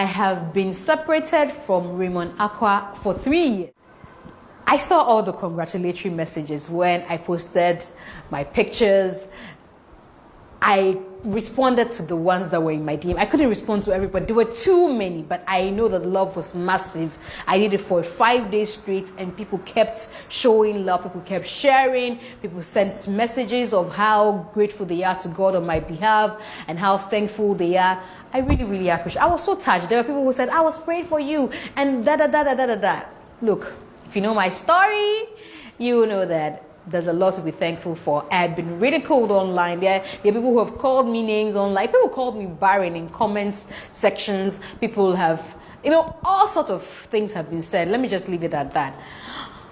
I have been separated from Raymond Acquah for 3 years. I saw all the congratulatory messages when I posted my pictures. I responded to the ones that were in my DM. I couldn't respond to everybody. There were too many, but I know that love was massive. I did it for 5 days straight, and people kept showing love. People kept sharing. People sent messages of how grateful they are to God on my behalf and how thankful they are. I really, really appreciate it. I was so touched. There were people who said, I was praying for you, and da-da-da-da-da-da-da. Look, if you know my story, you know that there's a lot to be thankful for. I've been ridiculed online. There are people who have called me names online. People called me barren in comments sections. People have, all sorts of things have been said. Let me just leave it at that.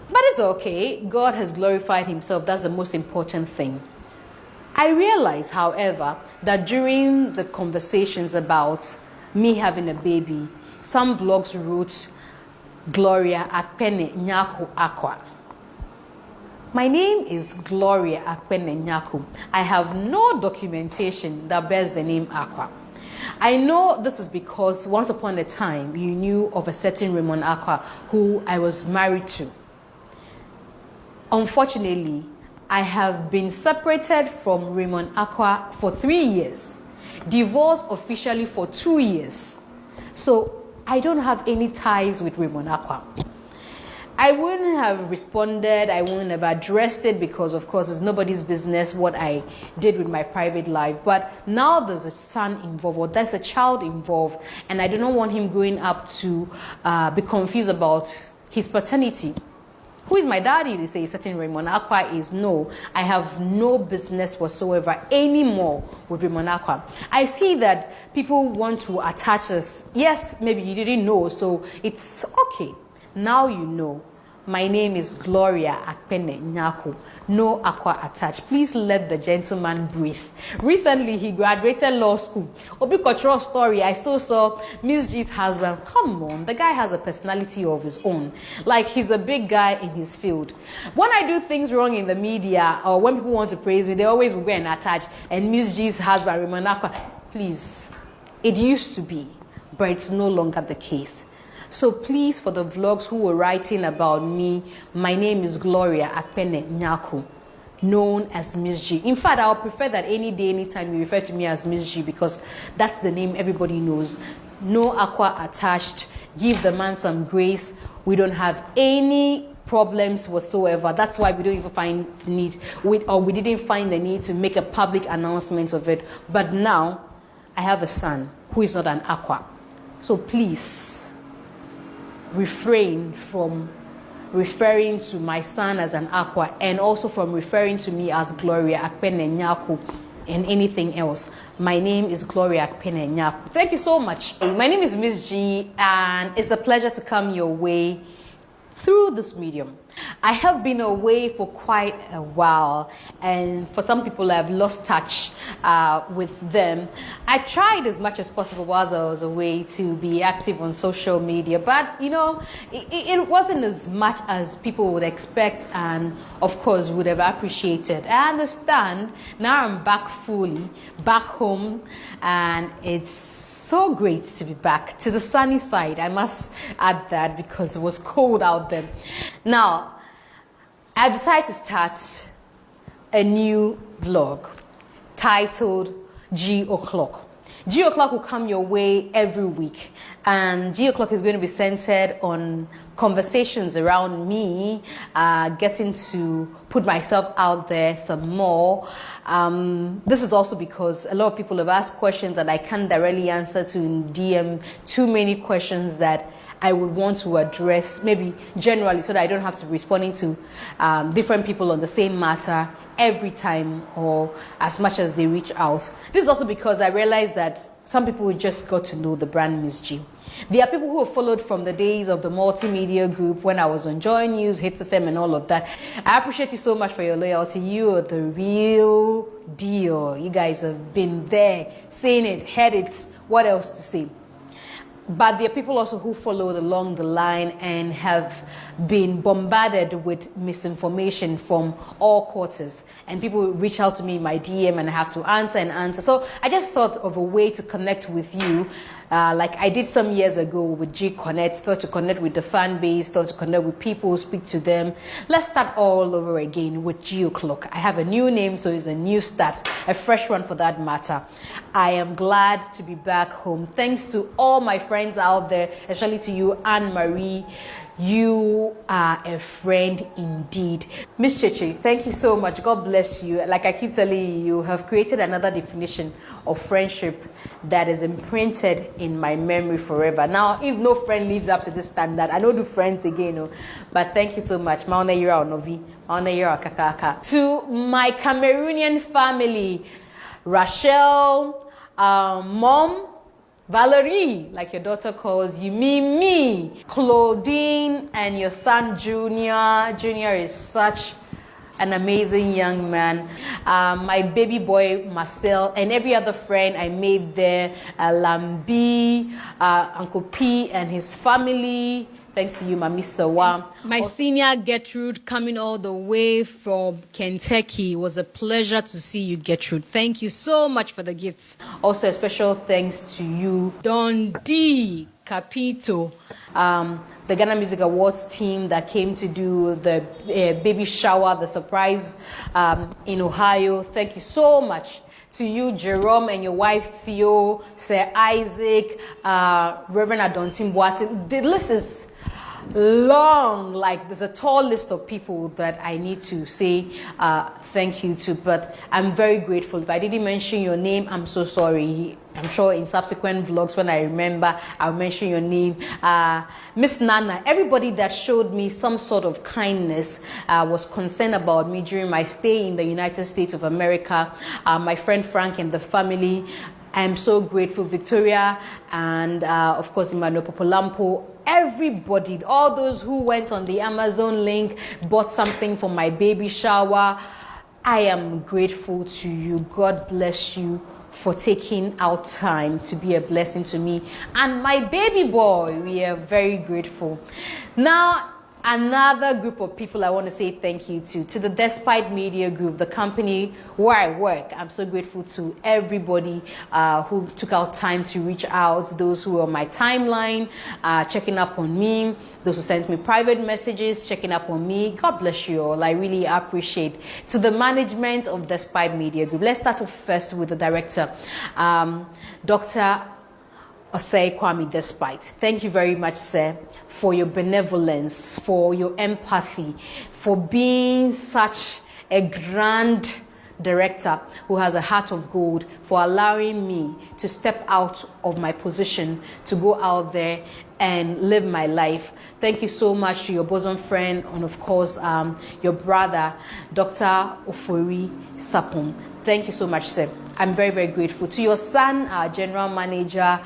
But it's okay. God has glorified himself. That's the most important thing. I realize, however, that during the conversations about me having a baby, some blogs wrote Gloria Akpene Nyako Acquah. My name is Gloria Akpene Nyako. I have no documentation that bears the name Acquah. I know this is because once upon a time you knew of a certain Raymond Acquah who I was married to. Unfortunately, I have been separated from Raymond Acquah for 3 years, divorced officially for 2 years. So I don't have any ties with Raymond Acquah. I wouldn't have responded, I wouldn't have addressed it because, of course, it's nobody's business what I did with my private life. But now there's a son involved, or there's a child involved, and I do not want him growing up to be confused about his paternity. Who is my daddy? They say certain Raymond Acquah is. No, I have no business whatsoever anymore with Raymond Acquah. I see that people want to attach us. Yes, maybe you didn't know, so it's okay. Now you know. My name is Gloria Akpene Nyako. No Acquah attached. Please let the gentleman breathe. Recently, he graduated law school. Obi cultural story, I still saw MzGee's husband. Come on, the guy has a personality of his own. Like, he's a big guy in his field. When I do things wrong in the media, or when people want to praise me, they always will go and attach. And MzGee's husband, Raymond Acquah, please. It used to be, but it's no longer the case. So please, for the vlogs who were writing about me, my name is Gloria Akpene Nyako, known as MzGee. In fact, I would prefer that any day, anytime you refer to me as MzGee, because that's the name everybody knows. No Acquah attached. Give the man some grace. We don't have any problems whatsoever. That's why we don't even find the need, we didn't find the need to make a public announcement of it. But now, I have a son who is not an Acquah. So please, refrain from referring to my son as an Acquah, and also from referring to me as Gloria Akpene Nyako and anything else. My name is Gloria Akpene Nyako. Thank you so much. My name is MzGee, and it's a pleasure to come your way through this medium. I have been away for quite a while, and for some people I've lost touch with them. I tried as much as possible whilst I was away to be active on social media, but it wasn't as much as people would expect and of course would have appreciated. I understand. Now I'm back fully, back home, and it's so great to be back to the sunny side. I must add that because it was cold out there. Now, I decided to start a new vlog titled G O'Clock. G O'Clock will come your way every week, and G O'Clock is going to be centered on conversations around me, getting to put myself out there some more. This is also because a lot of people have asked questions that I can't directly answer to in DM, too many questions that I would want to address, maybe generally, so that I don't have to be responding to different people on the same matter every time or as much as they reach out. This is also because I realized that some people just got to know the brand MzGee. There are people who have followed from the days of the multimedia group when I was on Joy News, Hits FM, and all of that. I appreciate you so much for your loyalty. You are the real deal. You guys have been there, seen it, heard it. What else to say? But there are people also who followed along the line and have been bombarded with misinformation from all quarters. And people reach out to me in my DM and I have to answer and answer. So I just thought of a way to connect with you like I did some years ago with G Connect, thought to connect with the fan base, thought to connect with people, speak to them. Let's start all over again with G O'Clock. I have a new name, so it's a new start, a fresh one for that matter. I am glad to be back home. Thanks to all my friends out there, especially to you, Anne-Marie. You are a friend indeed. Miss Cheche, thank you so much. God bless you. Like I keep telling you, you have created another definition of friendship that is imprinted in my memory forever. Now, if no friend lives up to this standard, I don't do friends again. No? But thank you so much. To my Cameroonian family, Rachel, Mom, Valerie, like your daughter calls you, Mimi, Claudine, and your son Junior. Junior is such an amazing young man. My baby boy Marcel, and every other friend I made there, Lambi, Uncle P and his family. Thanks to you, Mami Sawa. My senior Gertrude, coming all the way from Kentucky. It was a pleasure to see you, Gertrude. Thank you so much for the gifts. Also, a special thanks to you, Don D. Capito, the Ghana Music Awards team that came to do the baby shower, the surprise in Ohio. Thank you so much. To you, Jerome, and your wife, Theo, Sir Isaac, Reverend Adontim Boatin. The list is long, like there's a tall list of people that I need to say thank you to, but I'm very grateful. If I didn't mention your name, I'm so sorry. I'm sure in subsequent vlogs when I remember, I'll mention your name. Miss Nana, everybody that showed me some sort of kindness, was concerned about me during my stay in the United States of America. My friend Frank and the family, I'm so grateful. Victoria and of course Emmanuel Popolampo, everybody, all those who went on the Amazon link, bought something for my baby shower. I am grateful to you. God bless you for taking out time to be a blessing to me and my baby boy. We are very grateful. Now, another group of people I want to say thank you to the Despite Media Group, the company where I work. I'm so grateful to everybody who took out time to reach out, those who were on my timeline, checking up on me, those who sent me private messages, checking up on me. God bless you all. I really appreciate. To the management of Despite Media Group, let's start off first with the director, Dr. Osei Kwame Despite. Thank you very much, sir, for your benevolence, for your empathy, for being such a grand director who has a heart of gold, for allowing me to step out of my position to go out there and live my life. Thank you so much to your bosom friend and of course your brother, Dr. Ofori Sapon. Thank you so much, sir. I'm very, very grateful. To your son, General Manager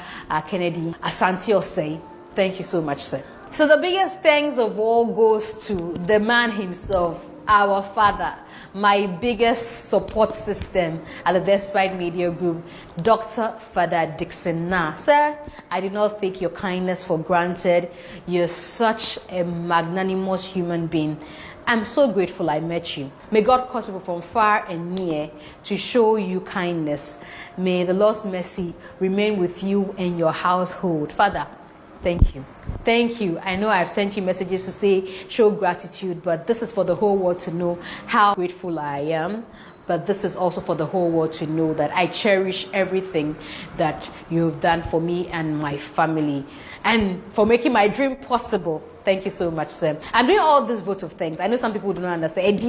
Kennedy Asante Osei. Thank you so much, sir. So the biggest thanks of all goes to the man himself, our father, my biggest support system at the Despite Media Group, Dr. Father Dixon Na. Sir, I did not take your kindness for granted. You're such a magnanimous human being. I'm so grateful I met you. May God cause people from far and near to show you kindness. May the Lord's mercy remain with you and your household. Father, thank you. Thank you. I know I've sent you messages to say show gratitude, but this is for the whole world to know how grateful I am. But this is also for the whole world to know that I cherish everything that you've done for me and my family and for making my dream possible. Thank you so much, sir. I'm doing all this vote of thanks. I know some people do not understand.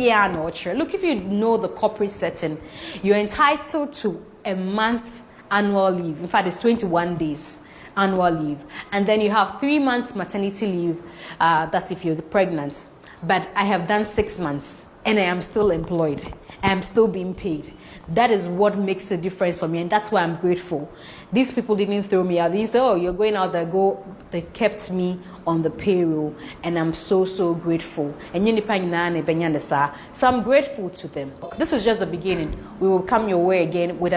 Look, if you know the corporate setting, you're entitled to a month annual leave. In fact, it's 21 days annual leave. And then you have 3 months maternity leave. That's if you're pregnant. But I have done 6 months. And I am still employed. I am still being paid. That is what makes a difference for me, and that's why I'm grateful. These people didn't throw me out. They didn't say, oh, you're going out there, go. They kept me on the payroll, and I'm so, so grateful. So I'm grateful to them. This is just the beginning. We will come your way again with another